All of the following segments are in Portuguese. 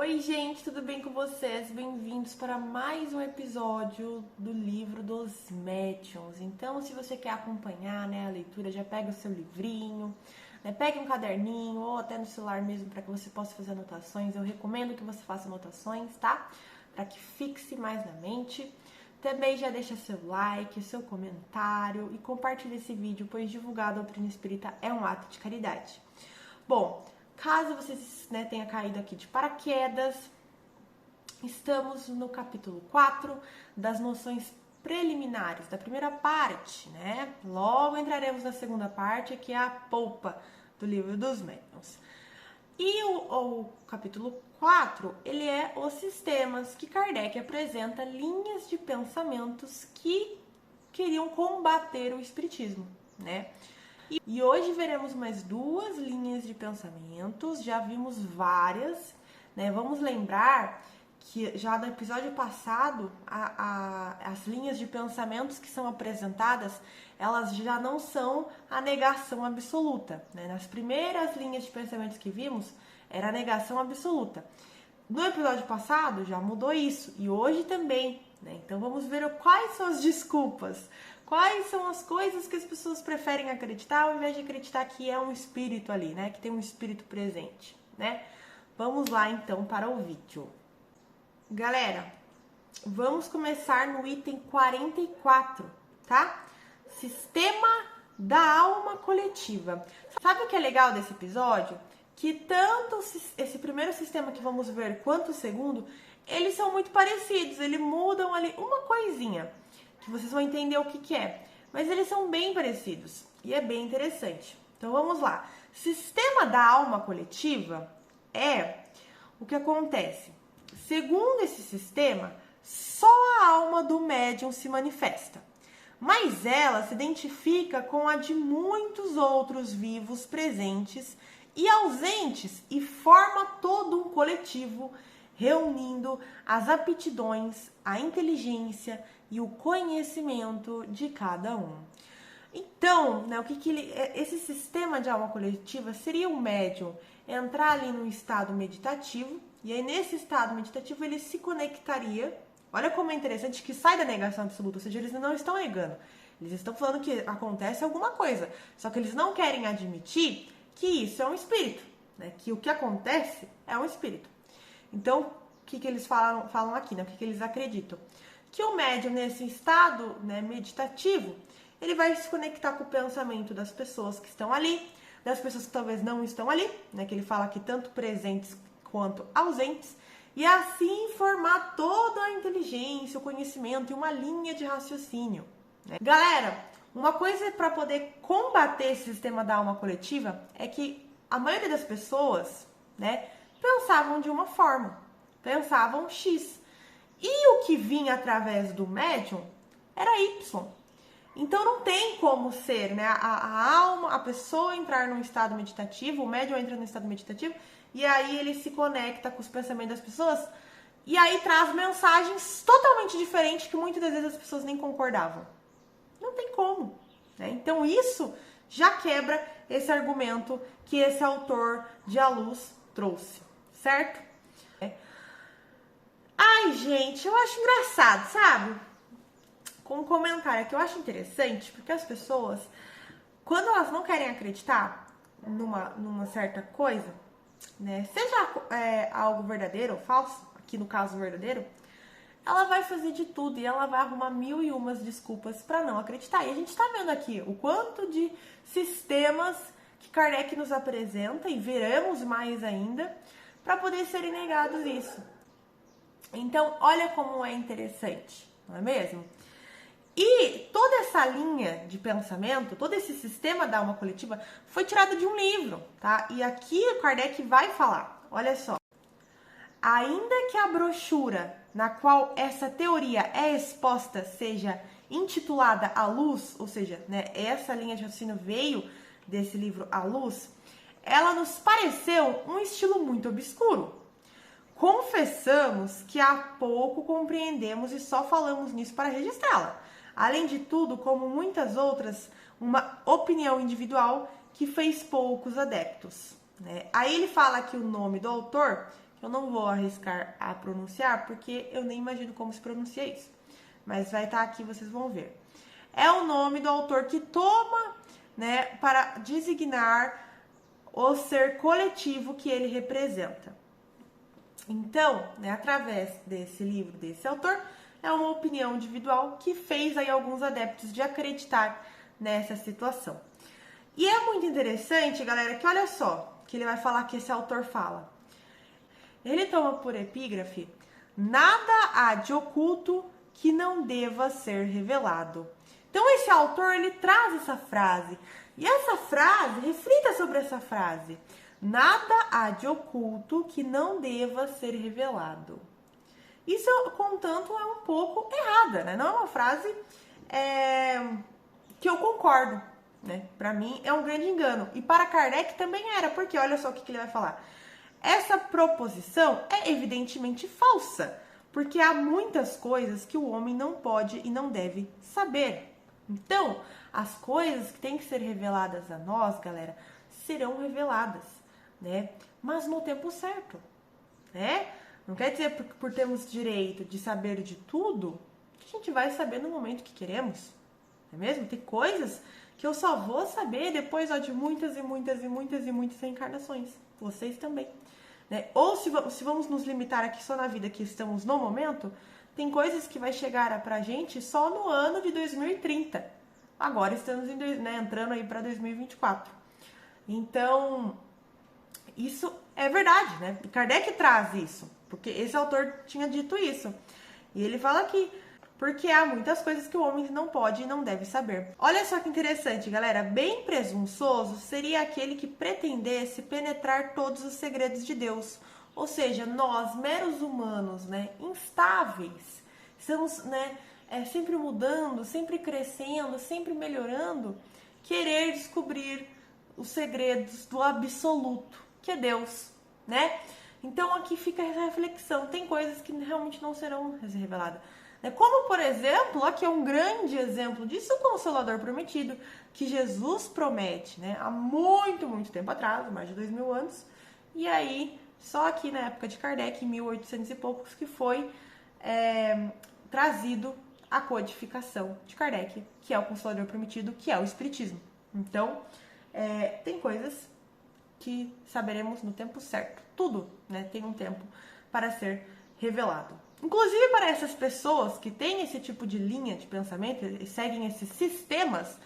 Oi, gente, tudo bem com vocês? Bem-vindos para mais um episódio do livro dos médiuns. Então, se você quer acompanhar, a leitura, já pega o seu livrinho, pegue um caderninho ou até no celular mesmo para que você possa fazer anotações. Eu recomendo que você faça anotações, tá? Para que fixe mais na mente. Também já deixa seu like, seu comentário e compartilhe esse vídeo, pois divulgar a doutrina espírita é um ato de caridade. Bom, caso vocês tenha caído aqui de paraquedas, estamos no capítulo 4 das noções preliminares da primeira parte, Logo entraremos na segunda parte, que é a polpa do livro dos médiuns. E o capítulo 4, ele é os sistemas que Kardec apresenta linhas de pensamentos que queriam combater o espiritismo, E hoje veremos mais duas linhas de pensamentos, já vimos várias, Vamos lembrar que já no episódio passado, as linhas de pensamentos que são apresentadas, elas já não são a negação absoluta, Nas primeiras linhas de pensamentos que vimos, era a negação absoluta. No episódio passado, já mudou isso, e hoje também, Então vamos ver quais são as desculpas, quais são as coisas que as pessoas preferem acreditar, ao invés de acreditar que é um espírito ali, Que tem um espírito presente, Vamos lá, então, para o vídeo. Galera, vamos começar no item 44, tá? Sistema da alma coletiva. Sabe o que é legal desse episódio? Que tanto esse primeiro sistema que vamos ver quanto o segundo, eles são muito parecidos, eles mudam ali uma coisinha, que vocês vão entender o que é. Mas eles são bem parecidos e é bem interessante. Então vamos lá. Sistema da alma coletiva é o que acontece. Segundo esse sistema, só a alma do médium se manifesta, mas ela se identifica com a de muitos outros vivos presentes e ausentes e forma todo um coletivo, reunindo as aptidões, a inteligência e o conhecimento de cada um. Então, esse sistema de alma coletiva seria o médium entrar ali num estado meditativo, e aí nesse estado meditativo ele se conectaria. Olha como é interessante que sai da negação absoluta, ou seja, eles não estão negando, eles estão falando que acontece alguma coisa, só que eles não querem admitir que isso é um espírito, que o que acontece é um espírito. Então, o que eles falam aqui, o que eles acreditam? Que o médium, nesse estado meditativo, ele vai se conectar com o pensamento das pessoas que estão ali, das pessoas que talvez não estão ali, que ele fala aqui tanto presentes quanto ausentes, e assim formar toda a inteligência, o conhecimento e uma linha de raciocínio. Galera, uma coisa para poder combater esse sistema da alma coletiva é que a maioria das pessoas, pensavam de uma forma, pensavam X, e o que vinha através do médium era Y. Então não tem como ser, a alma, a pessoa entrar num estado meditativo, o médium entra num estado meditativo, e aí ele se conecta com os pensamentos das pessoas, e aí traz mensagens totalmente diferentes que muitas das vezes as pessoas nem concordavam. Não tem como, Então isso já quebra esse argumento que esse autor de A Luz trouxe, certo? Ai, gente, eu acho engraçado, sabe? Com um comentário que eu acho interessante, porque as pessoas, quando elas não querem acreditar numa certa coisa, seja algo verdadeiro ou falso, aqui no caso verdadeiro, ela vai fazer de tudo e ela vai arrumar 1001 desculpas para não acreditar. E a gente está vendo aqui o quanto de sistemas que Kardec nos apresenta, e veremos mais ainda, para poder serem negados isso. Então, olha como é interessante, não é mesmo? E toda essa linha de pensamento, todo esse sistema da alma coletiva foi tirado de um livro, tá? E aqui o Kardec vai falar, olha só. Ainda que a brochura na qual essa teoria é exposta seja intitulada A Luz, ou seja, essa linha de raciocínio veio desse livro A Luz, ela nos pareceu um estilo muito obscuro. Confessamos que há pouco compreendemos e só falamos nisso para registrá-la. Além de tudo, como muitas outras, uma opinião individual que fez poucos adeptos. né? Aí ele fala aqui o nome do autor, eu não vou arriscar a pronunciar, porque eu nem imagino como se pronuncia isso. Mas vai estar aqui, vocês vão ver. É o nome do autor que toma, né, para designar o ser coletivo que ele representa. Então, né, através desse livro, desse autor, é uma opinião individual que fez aí alguns adeptos de acreditar nessa situação. E é muito interessante, galera, que olha só, que ele vai falar que esse autor fala. Ele toma por epígrafe: nada há de oculto que não deva ser revelado. Então esse autor, ele traz essa frase. E essa frase, reflita sobre essa frase. Nada há de oculto que não deva ser revelado. Isso, contanto, é um pouco errada, né? Não é uma frase que eu concordo, né? Para mim é um grande engano. E para Kardec também era, porque olha só o que ele vai falar. Essa proposição é evidentemente falsa, porque há muitas coisas que o homem não pode e não deve saber. Então, as coisas que têm que ser reveladas a nós, galera, serão reveladas, né? Mas no tempo certo, né? Não quer dizer por termos direito de saber de tudo, que a gente vai saber no momento que queremos, não é mesmo? Tem coisas que eu só vou saber depois de muitas e muitas e muitas e muitas reencarnações. Vocês também, né? Ou se vamos nos limitar aqui só na vida que estamos no momento, tem coisas que vai chegar pra gente só no ano de 2030. Agora estamos entrando aí para 2024. Então, isso é verdade, né? Kardec traz isso, porque esse autor tinha dito isso. E ele fala aqui, porque há muitas coisas que o homem não pode e não deve saber. Olha só que interessante, galera. Bem presunçoso seria aquele que pretendesse penetrar todos os segredos de Deus. Ou seja, nós, meros humanos, né, instáveis, estamos, né, sempre mudando, sempre crescendo, sempre melhorando, querer descobrir os segredos do absoluto, que é Deus, né? Então aqui fica essa reflexão. Tem coisas que realmente não serão reveladas. Como, por exemplo, aqui é um grande exemplo disso, o Consolador Prometido, que Jesus promete, né, há muito, muito tempo atrás, mais de 2000 anos, e aí, só aqui na época de Kardec, em 1800 e poucos, que foi trazido a codificação de Kardec, que é o Consolador Prometido, que é o Espiritismo. Então, tem coisas que saberemos no tempo certo. Tudo, né, tem um tempo para ser revelado. Inclusive para essas pessoas que têm esse tipo de linha de pensamento e seguem esses sistemas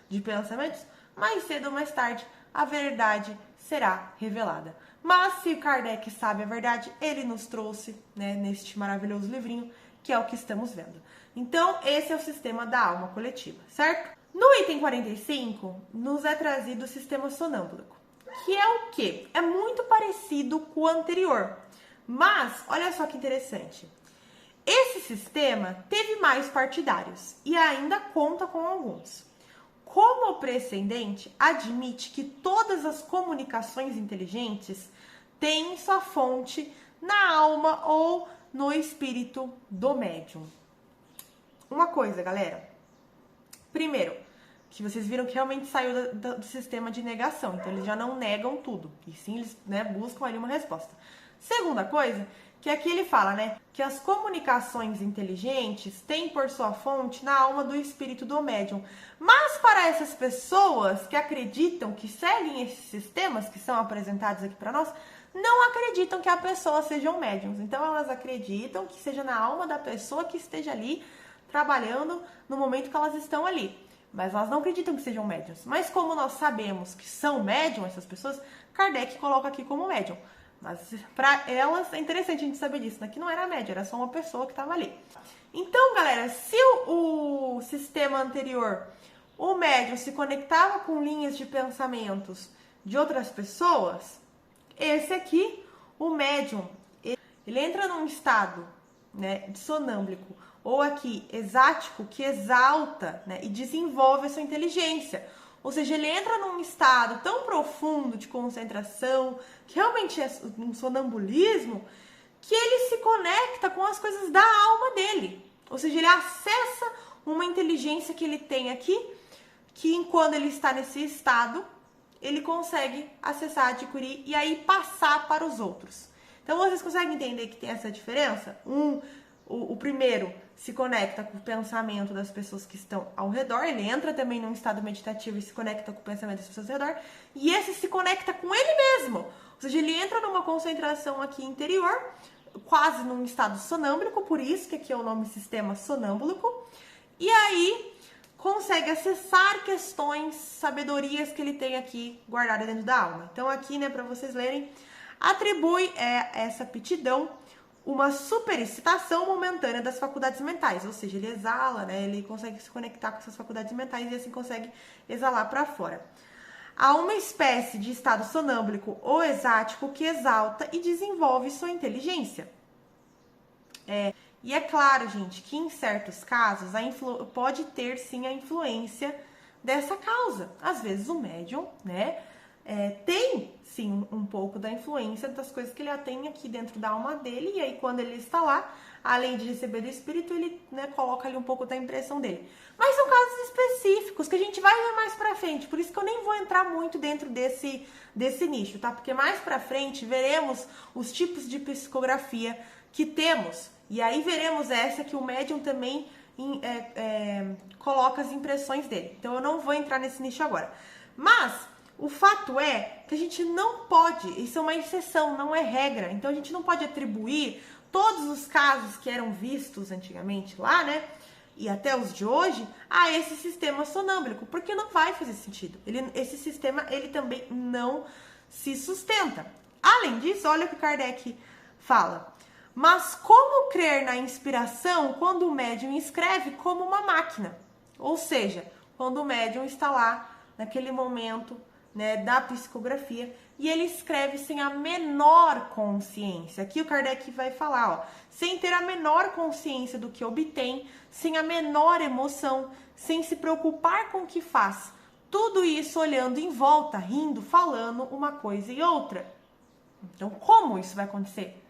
de pensamentos, mais cedo ou mais tarde a verdade será revelada. Mas se Kardec sabe a verdade, ele nos trouxe, né, neste maravilhoso livrinho, que é o que estamos vendo. Então, esse é o sistema da alma coletiva, certo? No item 45, nos é trazido o sistema sonâmbulico, que é o quê? É muito parecido com o anterior, mas olha só que interessante. Esse sistema teve mais partidários e ainda conta com alguns. Como o precedente admite que todas as comunicações inteligentes têm sua fonte na alma ou no espírito do médium. Uma coisa, galera. Primeiro, que vocês viram que realmente saiu do sistema de negação. Então, eles já não negam tudo. E sim, eles, né, buscam ali uma resposta. Segunda coisa, que aqui ele fala, né, que as comunicações inteligentes têm por sua fonte na alma do espírito do médium. Mas para essas pessoas que acreditam, que seguem esses sistemas que são apresentados aqui para nós, não acreditam que a pessoa sejam médiums. Então, elas acreditam que seja na alma da pessoa que esteja ali trabalhando no momento que elas estão ali. Mas elas não acreditam que sejam médiums. Mas como nós sabemos que são médiums essas pessoas, Kardec coloca aqui como médium. Mas para elas é interessante a gente saber disso, né? Que não era médium, era só uma pessoa que estava ali. Então, galera, se o sistema anterior, o médium se conectava com linhas de pensamentos de outras pessoas, esse aqui, o médium, ele entra num estado, né, de sonâmbulico, ou aqui, exático, que exalta, né, e desenvolve a sua inteligência. Ou seja, ele entra num estado tão profundo de concentração, que realmente é um sonambulismo, que ele se conecta com as coisas da alma dele. Ou seja, ele acessa uma inteligência que ele tem aqui, que quando ele está nesse estado, ele consegue acessar, adquirir e aí passar para os outros. Então, vocês conseguem entender que tem essa diferença? O primeiro se conecta com o pensamento das pessoas que estão ao redor, ele entra também num estado meditativo e se conecta com o pensamento das pessoas ao redor, e esse se conecta com ele mesmo. Ou seja, ele entra numa concentração aqui interior, quase num estado sonâmbulico, por isso que aqui é o nome sistema sonâmbulico, e aí consegue acessar questões, sabedorias que ele tem aqui guardadas dentro da alma. Então aqui, né, para vocês lerem, atribui essa aptidão uma superexcitação momentânea das faculdades mentais, ou seja, ele exala, né, ele consegue se conectar com essas faculdades mentais e assim consegue exalar para fora. Há uma espécie de estado sonâmbulico ou exático que exalta e desenvolve sua inteligência. E é claro, gente, que em certos casos pode ter sim a influência dessa causa. Às vezes o médium, né, tem sim um pouco da influência das coisas que ele tem aqui dentro da alma dele, e aí quando ele está lá, além de receber do espírito, ele, né, coloca ali um pouco da impressão dele. Mas são casos específicos que a gente vai ver mais pra frente, por isso que eu nem vou entrar muito dentro desse nicho, tá? Porque mais pra frente veremos os tipos de psicografia que temos, e aí veremos essa que o médium também coloca as impressões dele. Então eu não vou entrar nesse nicho agora. Mas o fato é que a gente não pode, isso é uma exceção, não é regra, então a gente não pode atribuir todos os casos que eram vistos antigamente lá, né, e até os de hoje, a esse sistema sonâmbulico, porque não vai fazer sentido. Esse sistema, ele também não se sustenta. Além disso, olha o que Kardec fala. Mas como crer na inspiração quando o médium escreve como uma máquina? Ou seja, quando o médium está lá, naquele momento, né, da psicografia, e ele escreve sem a menor consciência. Aqui o Kardec vai falar, ó, sem ter a menor consciência do que obtém, sem a menor emoção, sem se preocupar com o que faz. Tudo isso olhando em volta, rindo, falando uma coisa e outra. Então, como isso vai acontecer?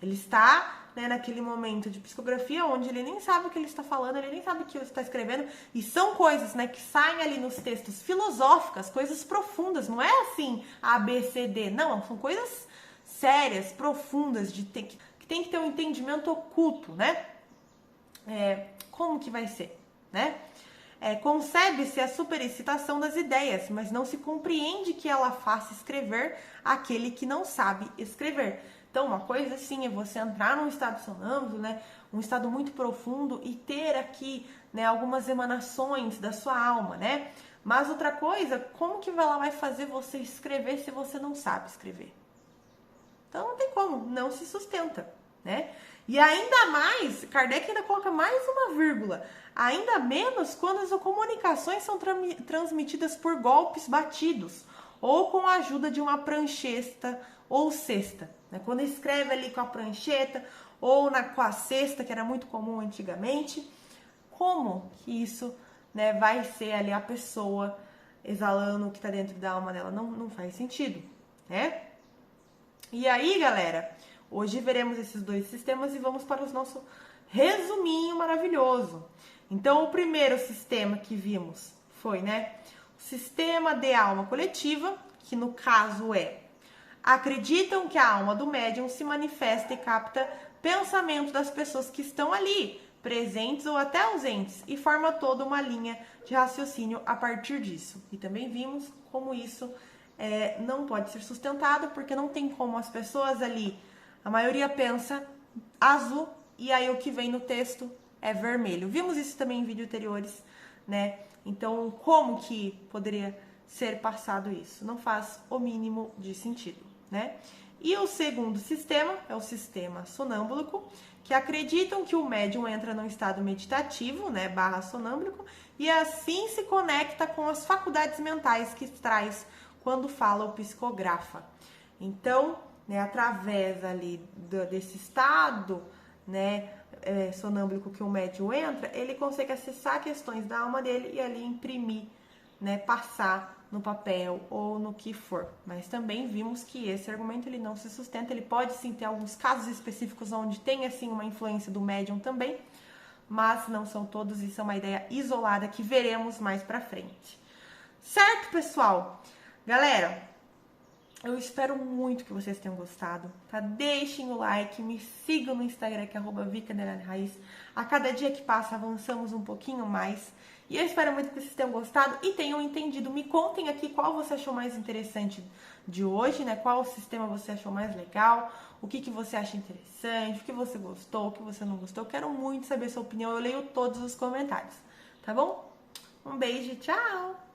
Ele está, né, naquele momento de psicografia onde ele nem sabe o que ele está falando, ele nem sabe o que ele está escrevendo, e são coisas, né, que saem ali nos textos filosóficas, coisas profundas, não é assim A, B, C, D, não, são coisas sérias, profundas, que tem que ter um entendimento oculto, né? Como que vai ser, né? Concebe-se a superexcitação das ideias, mas não se compreende que ela faça escrever aquele que não sabe escrever. Então, uma coisa assim é você entrar num estado sonâmbulo, né, um estado muito profundo e ter aqui, né, algumas emanações da sua alma, né? Mas outra coisa, como que ela vai fazer você escrever se você não sabe escrever? Então, não tem como, não se sustenta, né? E ainda mais, Kardec ainda coloca mais uma vírgula, ainda menos quando as comunicações são transmitidas por golpes batidos ou com a ajuda de uma prancheta ou cesta. Né? Quando escreve ali com a prancheta ou com a cesta, que era muito comum antigamente, como que isso, né, vai ser ali a pessoa exalando o que está dentro da alma dela? Não faz sentido, né? E aí, galera, hoje veremos esses dois sistemas e vamos para o nosso resuminho maravilhoso. Então, o primeiro sistema que vimos foi, né, o sistema de alma coletiva, que no caso acreditam que a alma do médium se manifesta e capta pensamento das pessoas que estão ali, presentes ou até ausentes, e forma toda uma linha de raciocínio a partir disso. E também vimos como isso não pode ser sustentado, porque não tem como as pessoas ali, a maioria pensa azul, e aí o que vem no texto é vermelho. Vimos isso também em vídeos anteriores, né? Então, como que poderia ser passado isso? Não faz o mínimo de sentido, né? E o segundo sistema é o sistema sonâmbulico, que acreditam que o médium entra num estado meditativo, né, / sonâmbulico, e assim se conecta com as faculdades mentais que traz quando fala o psicografa. Então, né, através ali desse estado, né, sonâmbulico que o médium entra, ele consegue acessar questões da alma dele e ali imprimir, né, passar no papel ou no que for. Mas também vimos que esse argumento ele não se sustenta, ele pode sim ter alguns casos específicos onde tem assim uma influência do médium também, mas não são todos, isso é uma ideia isolada que veremos mais pra frente. Certo, pessoal? Galera, eu espero muito que vocês tenham gostado, tá? Deixem o like, me sigam no Instagram, que é @vica_raiz. A cada dia que passa, avançamos um pouquinho mais. E eu espero muito que vocês tenham gostado e tenham entendido. Me contem aqui qual você achou mais interessante de hoje, né? Qual sistema você achou mais legal, o que você acha interessante, o que você gostou, o que você não gostou. Eu quero muito saber a sua opinião, eu leio todos os comentários, tá bom? Um beijo, tchau!